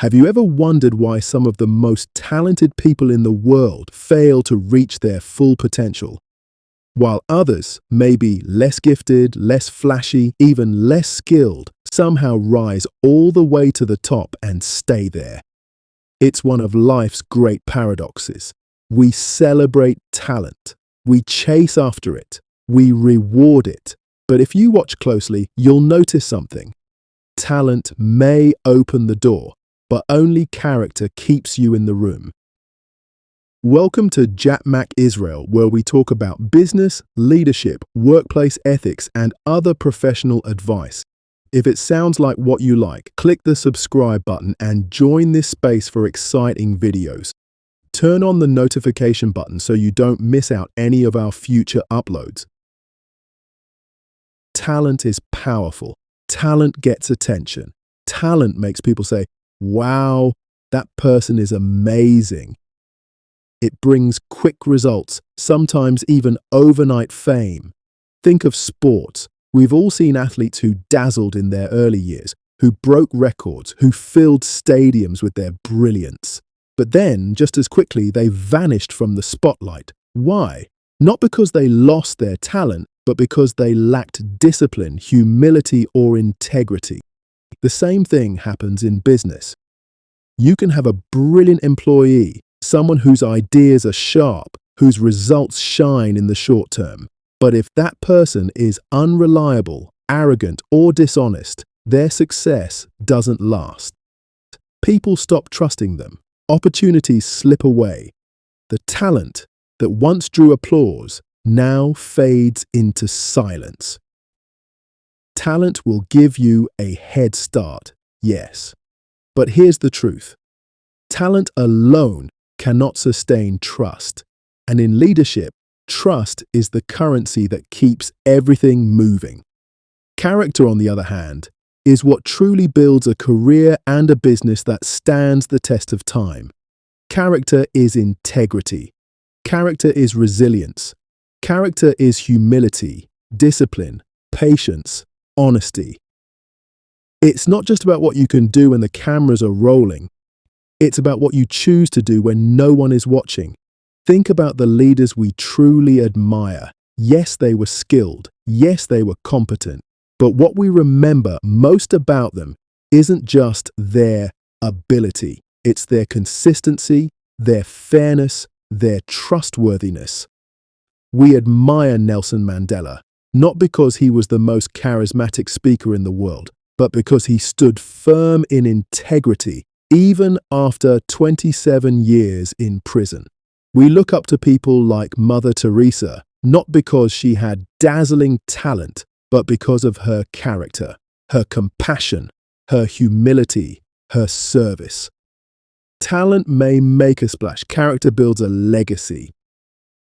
Have you ever wondered why some of the most talented people in the world fail to reach their full potential, while others, maybe less gifted, less flashy, even less skilled, somehow rise all the way to the top and stay there? It's one of life's great paradoxes. We celebrate talent, we chase after it, we reward it. But if you watch closely, you'll notice something. Talent may open the door, but only character keeps you in the room. Welcome to Japmak Israel, where we talk about business, leadership, workplace ethics, and other professional advice. If it sounds like what you like, click the subscribe button and join this space for exciting videos. Turn on the notification button so you don't miss out any of our future uploads. Talent is powerful. Talent gets attention. Talent makes people say, "Wow, that person is amazing." It brings quick results, sometimes even overnight fame. Think of sports. We've all seen athletes who dazzled in their early years, who broke records, who filled stadiums with their brilliance. But then, just as quickly, they vanished from the spotlight. Why? Not because they lost their talent, but because they lacked discipline, humility, or integrity. The same thing happens in business. You can have a brilliant employee, someone whose ideas are sharp, whose results shine in the short term. But if that person is unreliable, arrogant, or dishonest, their success doesn't last. People stop trusting them. Opportunities slip away. The talent that once drew applause now fades into silence. Talent will give you a head start, yes. But here's the truth. Talent alone cannot sustain trust. And in leadership, trust is the currency that keeps everything moving. Character, on the other hand, is what truly builds a career and a business that stands the test of time. Character is integrity. Character is resilience. Character is humility, discipline, patience, honesty. It's not just about what you can do when the cameras are rolling. It's about what you choose to do when no one is watching. Think about the leaders we truly admire. Yes, they were skilled. Yes, they were competent. But what we remember most about them isn't just their ability. It's their consistency, their fairness, their trustworthiness. We admire Nelson Mandela, not because he was the most charismatic speaker in the world, but because he stood firm in integrity, even after 27 years in prison. We look up to people like Mother Teresa, not because she had dazzling talent, but because of her character, her compassion, her humility, her service. Talent may make a splash, character builds a legacy.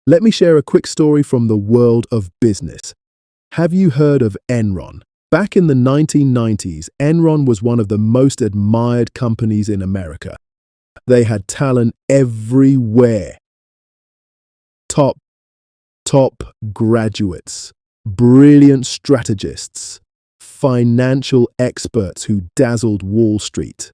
Let me share a quick story from the world of business. Have you heard of Enron? Back in the 1990s, Enron was one of the most admired companies in America. They had talent everywhere. Top graduates, brilliant strategists, financial experts who dazzled Wall Street.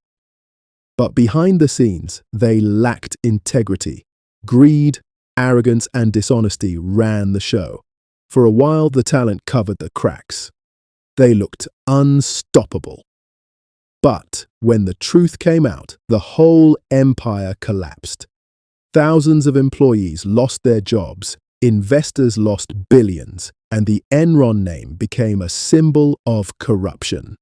But behind the scenes, they lacked integrity. Greed, arrogance, and dishonesty ran the show. For a while, the talent covered the cracks. They looked unstoppable. But when the truth came out, the whole empire collapsed. Thousands of employees lost their jobs, investors lost billions, and the Enron name became a symbol of corruption.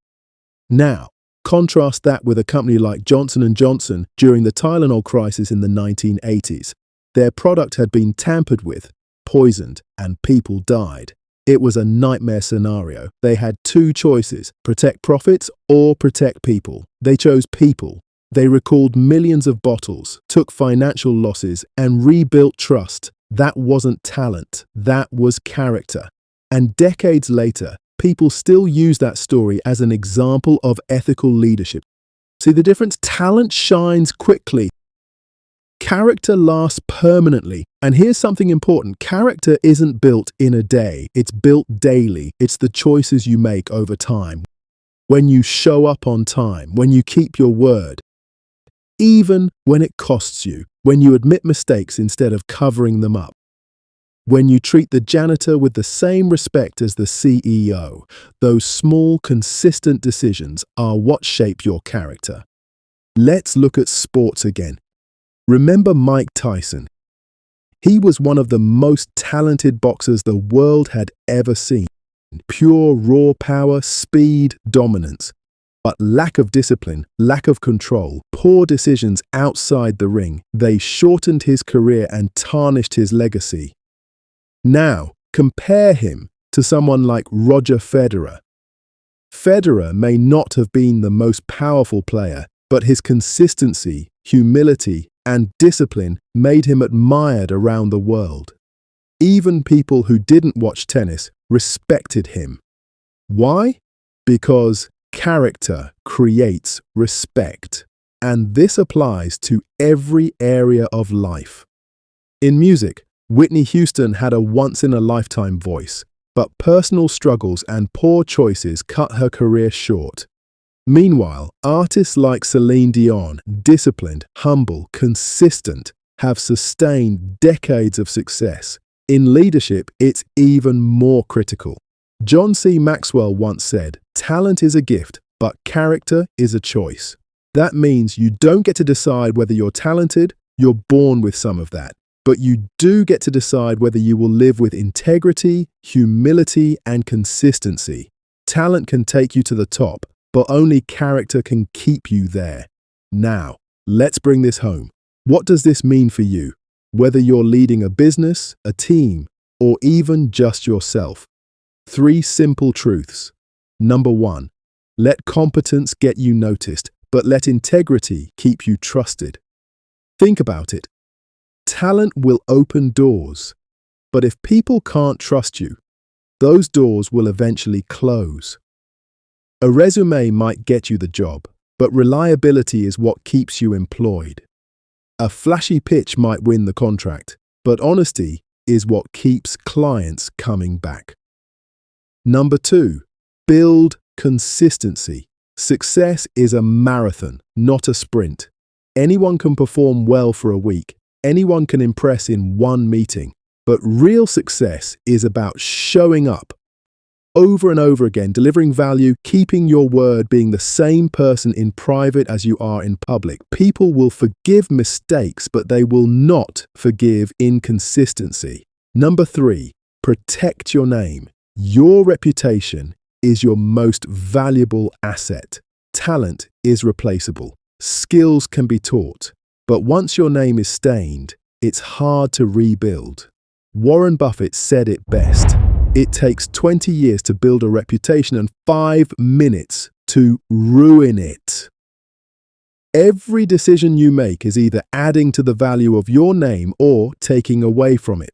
Now, contrast that with a company like Johnson & Johnson during the Tylenol crisis in the 1980s. Their product had been tampered with, poisoned, and people died. It was a nightmare scenario. They had two choices: protect profits or protect people. They chose people. They recalled millions of bottles, took financial losses, and rebuilt trust. That wasn't talent, that was character. And decades later, people still use that story as an example of ethical leadership. See the difference? Talent shines quickly. Character lasts permanently. And here's something important. Character isn't built in a day. It's built daily. It's the choices you make over time. When you show up on time, when you keep your word, even when it costs you, when you admit mistakes instead of covering them up, when you treat the janitor with the same respect as the CEO. Those small, consistent decisions are what shape your character. Let's look at sports again. Remember Mike Tyson? He was one of the most talented boxers the world had ever seen. Pure raw power, speed, dominance. But lack of discipline, lack of control, poor decisions outside the ring, they shortened his career and tarnished his legacy. Now, compare him to someone like Roger Federer. Federer may not have been the most powerful player, but his consistency, humility, and discipline made him admired around the world. Even people who didn't watch tennis respected him. Why? Because character creates respect, and this applies to every area of life. In music, Whitney Houston had a once-in-a-lifetime voice, but personal struggles and poor choices cut her career short. Meanwhile, artists like Celine Dion, disciplined, humble, consistent, have sustained decades of success. In leadership, it's even more critical. John C. Maxwell once said, "Talent is a gift, but character is a choice." That means you don't get to decide whether you're talented, you're born with some of that. But you do get to decide whether you will live with integrity, humility, and consistency. Talent can take you to the top, but only character can keep you there. Now, let's bring this home. What does this mean for you? Whether you're leading a business, a team, or even just yourself. 3 simple truths. Number 1, let competence get you noticed, but let integrity keep you trusted. Think about it. Talent will open doors, but if people can't trust you, those doors will eventually close. A resume might get you the job, but reliability is what keeps you employed. A flashy pitch might win the contract, but honesty is what keeps clients coming back. Number 2, build consistency. Success is a marathon, not a sprint. Anyone can perform well for a week. Anyone can impress in one meeting, but real success is about showing up over and over again, delivering value, keeping your word, being the same person in private as you are in public. People will forgive mistakes, but they will not forgive inconsistency. Number 3, protect your name. Your reputation is your most valuable asset. Talent is replaceable. Skills can be taught. But once your name is stained, it's hard to rebuild. Warren Buffett said it best. It takes 20 years to build a reputation and 5 minutes to ruin it. Every decision you make is either adding to the value of your name or taking away from it.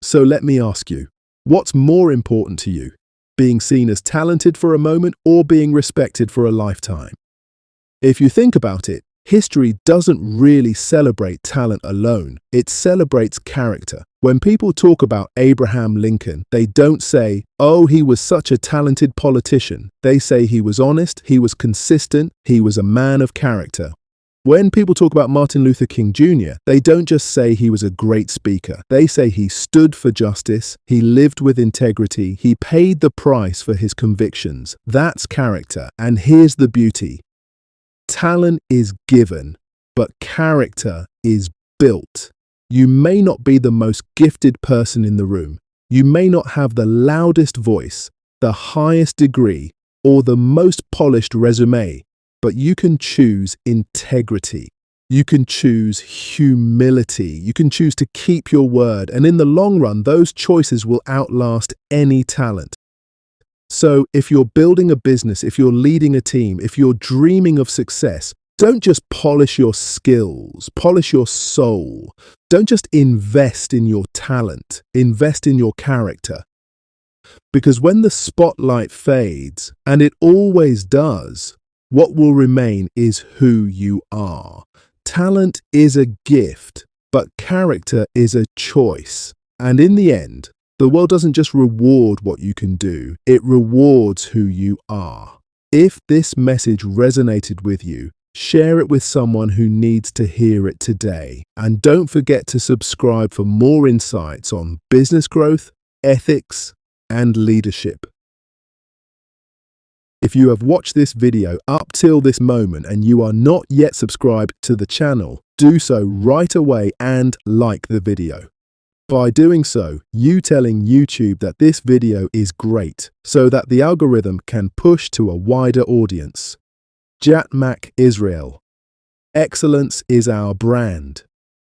So let me ask you, what's more important to you? Being seen as talented for a moment or being respected for a lifetime? If you think about it, history doesn't really celebrate talent alone. It celebrates character. When people talk about Abraham Lincoln, they don't say, "Oh, he was such a talented politician." They say he was honest, he was consistent, he was a man of character. When people talk about Martin Luther King Jr., they don't just say he was a great speaker. They say he stood for justice, he lived with integrity, he paid the price for his convictions. That's character. And here's the beauty. Talent is given, but character is built. You may not be the most gifted person in the room. You may not have the loudest voice, the highest degree, or the most polished resume, but you can choose integrity. You can choose humility. You can choose to keep your word. And in the long run, those choices will outlast any talent. So if you're building a business, if you're leading a team, if you're dreaming of success, don't just polish your skills, polish your soul. Don't just invest in your talent, invest in your character. Because when the spotlight fades, and it always does, what will remain is who you are. Talent is a gift, but character is a choice. And in the end, the world doesn't just reward what you can do, it rewards who you are. If this message resonated with you, Share it with someone who needs to hear it today. And don't forget to subscribe for more insights on business growth, ethics, and leadership. If you have watched this video up till this moment and you are not yet subscribed to the channel, do so right away and like the video. By doing so, you telling YouTube that this video is great so that the algorithm can push to a wider audience. Jatmak Israel. Excellence is our brand.